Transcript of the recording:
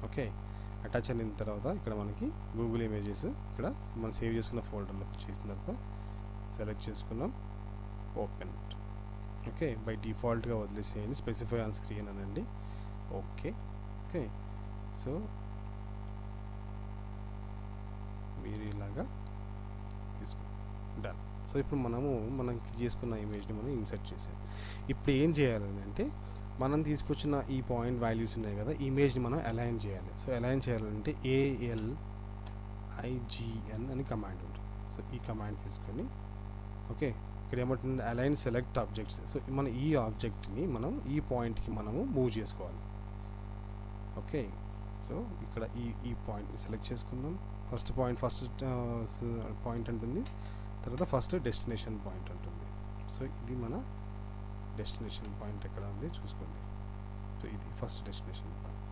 Okay, attach అయిన తర్వాత ఇక్కడ మనకి గూగుల్ ఇమేజెస్ ఇక్కడ మనం సేవ్ చేసుకున్న ఫోల్డర్లోకి చేసిన తర్వాత సెలెక్ట్ చేసుకున్నాం, ఓపెన్. ఓకే, బై డిఫాల్ట్గా వదిలేసేయండి, స్పెసిఫై ఆన్ స్క్రీన్ అనండి. ఓకే ఓకే, సో మీరు ఇలాగా తీసుకోండి, డన్. సో ఇప్పుడు మనకి చేసుకున్న ఇమేజ్ని మనం ఇన్సర్ట్ చేసాం. ఇప్పుడు ఏం చేయాలని అంటే మనం తీసుకొచ్చిన ఈ పాయింట్ వాల్యూస్ ఉన్నాయి కదా, ఇమేజ్ని మనం అలైన్ చేయాలి. సో అలైన్ చేయాలంటే ALIGN అని కమాండ్ ఉంటుంది. సో ఈ కమాండ్ తీసుకొని ఓకే, ఇక్కడ ఏమంటుంది అలైన్ సెలెక్ట్ ఆబ్జెక్ట్స్. సో మన ఈ ఆబ్జెక్ట్ని మనం ఈ పాయింట్కి మనము మూవ్ చేసుకోవాలి. ఓకే, సో ఇక్కడ ఈ పాయింట్ని సెలెక్ట్ చేసుకుందాం. ఫస్ట్ పాయింట్ ఉంటుంది, తర్వాత ఫస్ట్ డెస్టినేషన్ పాయింట్ ఉంటుంది. సో ఇది మన డెస్టినేషన్ పాయింట్ ఎక్కడ ఉంది చూసుకోండి. సో ఇది ఫస్ట్ డెస్టినేషన్ పాయింట్.